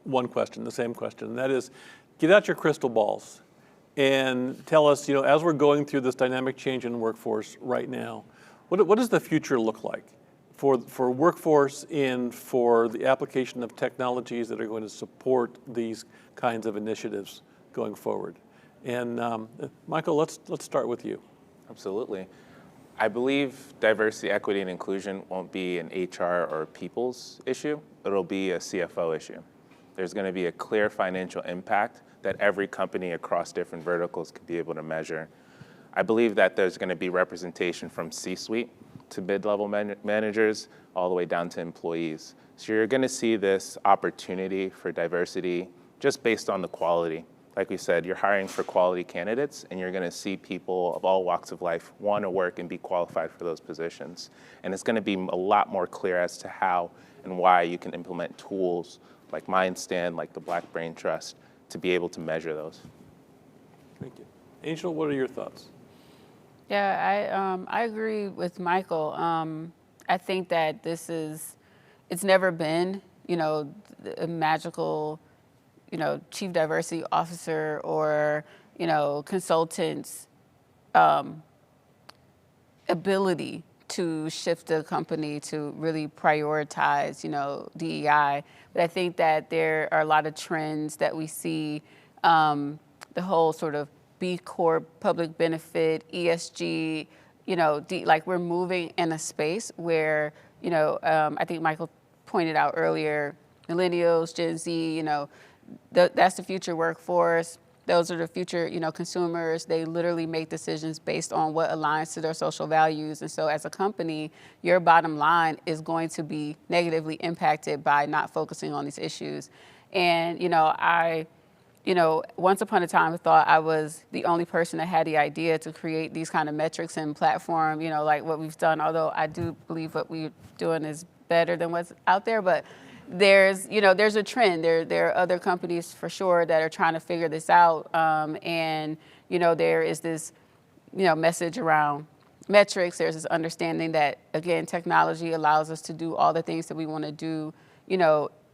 S2: one question, the same question, and that is, get out your crystal balls and tell us, as we're going through this dynamic change in the workforce right now, what does the future look like for workforce and for the application of technologies that are going to support these kinds of initiatives going forward? And Michael, let's start with you.
S6: Absolutely. I believe diversity, equity, and inclusion won't be an HR or people's issue. It'll be a CFO issue. There's going to be a clear financial impact that every company across different verticals could be able to measure. I believe that there's going to be representation from C-suite to mid-level managers all the way down to employees. So you're going to see this opportunity for diversity just based on the quality. Like we said, you're hiring for quality candidates, and you're going to see people of all walks of life want to work and be qualified for those positions. And it's going to be a lot more clear as to how and why you can implement tools like MindStand, like the Black Brain Trust, to be able to measure those.
S2: Thank you. Angel, what are your thoughts?
S4: Yeah, I agree with Michael. I think that it's never been, a magical, chief diversity officer or, consultant's ability to shift a company to really prioritize, DEI. But I think that there are a lot of trends that we see, the whole sort of B Corp, public benefit, ESG, like we're moving in a space where, I think Michael pointed out earlier, millennials, Gen Z, that's the future workforce. Those are the future, consumers. They literally make decisions based on what aligns to their social values. And so as a company, your bottom line is going to be negatively impacted by not focusing on these issues. And, I once upon a time, I thought I was the only person that had the idea to create these kind of metrics and platform, like what we've done, although I do believe what we're doing is better than what's out there. But there's a trend. There are other companies for sure that are trying to figure this out. And, there is this, message around metrics. There's this understanding that, again, technology allows us to do all the things that we want to do,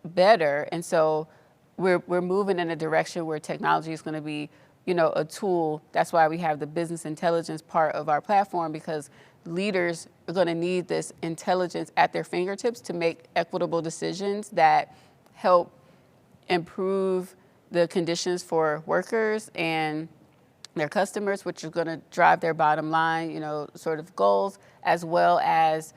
S4: better. And so we're moving in a direction where technology is going to be, a tool. That's why we have the business intelligence part of our platform, because leaders are going to need this intelligence at their fingertips to make equitable decisions that help improve the conditions for workers and their customers, which is going to drive their bottom line, sort of goals, as well as,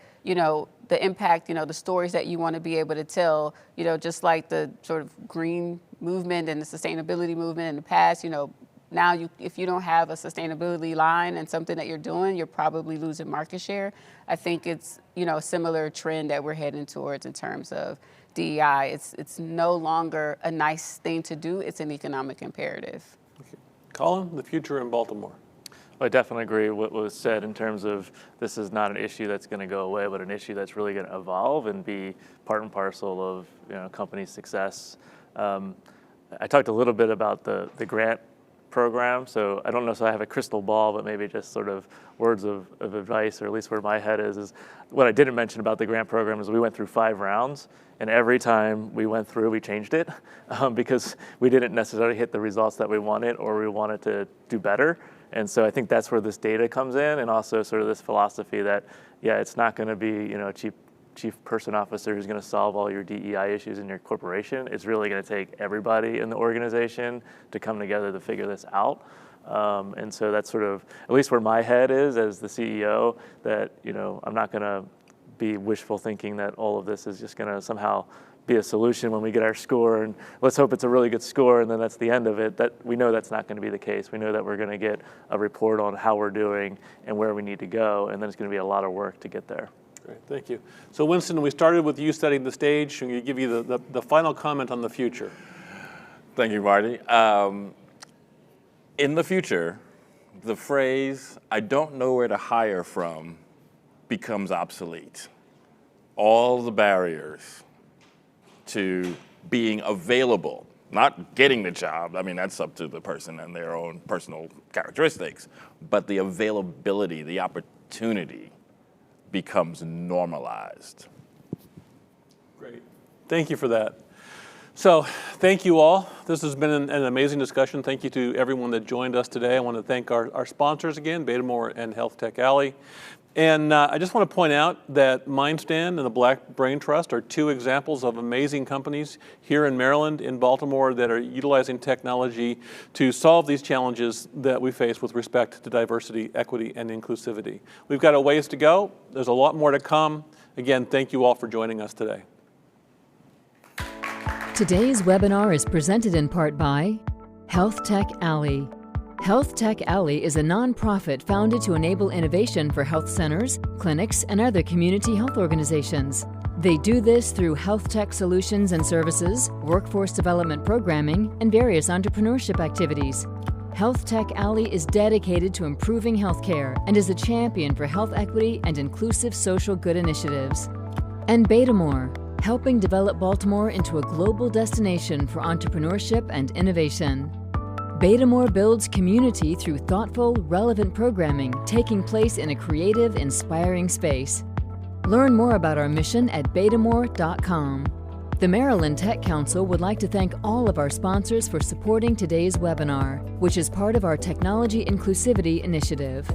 S4: the impact, the stories that you want to be able to tell, just like the sort of green movement and the sustainability movement in the past, now if you don't have a sustainability line and something that you're doing, you're probably losing market share. I think it's, a similar trend that we're heading towards in terms of DEI. It's no longer a nice thing to do. It's an economic imperative.
S2: Okay. Colin, the future in Baltimore.
S5: I definitely agree with what was said in terms of this is not an issue that's going to go away, but an issue that's really going to evolve and be part and parcel of company success. I talked a little bit about the grant program, so I don't know if I have a crystal ball, but maybe just sort of words of advice, or at least where my head is what I didn't mention about the grant program is we went through 5 rounds, and every time we went through, we changed it because we didn't necessarily hit the results that we wanted, or we wanted to do better. And so I think that's where this data comes in, and also sort of this philosophy that, it's not going to be, a chief person officer who's going to solve all your DEI issues in your corporation. It's really going to take everybody in the organization to come together to figure this out. And so that's sort of, at least where my head is as the CEO, that, I'm not going to be wishful thinking that all of this is just going to somehow be a solution when we get our score, and let's hope it's a really good score and then that's the end of it. That we know that's not going to be the case. We know that we're going to get a report on how we're doing and where we need to go, and then it's going to be a lot of work to get there.
S2: Great, thank you. So Winston, we started with you setting the stage. I'm going to give you the final comment on the future.
S3: Thank you, Marty. In the future, the phrase, "I don't know where to hire from," becomes obsolete. All the barriers to being available, not getting the job, I mean, that's up to the person and their own personal characteristics, but the availability, the opportunity becomes normalized.
S2: Great, thank you for that. So thank you all. This has been an amazing discussion. Thank you to everyone that joined us today. I want to thank our sponsors again, Baltimore and Health Tech Alley. And I just want to point out that MindStand and the Black Brain Trust are two examples of amazing companies here in Maryland, in Baltimore, that are utilizing technology to solve these challenges that we face with respect to diversity, equity, and inclusivity. We've got a ways to go. There's a lot more to come. Again, thank you all for joining us today.
S1: Today's webinar is presented in part by Health Tech Alley. Health Tech Alley is a nonprofit founded to enable innovation for health centers, clinics, and other community health organizations. They do this through health tech solutions and services, workforce development programming, and various entrepreneurship activities. Health Tech Alley is dedicated to improving healthcare and is a champion for health equity and inclusive social good initiatives. And Baltimore, helping develop Baltimore into a global destination for entrepreneurship and innovation. Baltimore builds community through thoughtful, relevant programming taking place in a creative, inspiring space. Learn more about our mission at baltimore.com. The Maryland Tech Council would like to thank all of our sponsors for supporting today's webinar, which is part of our Technology Inclusivity Initiative.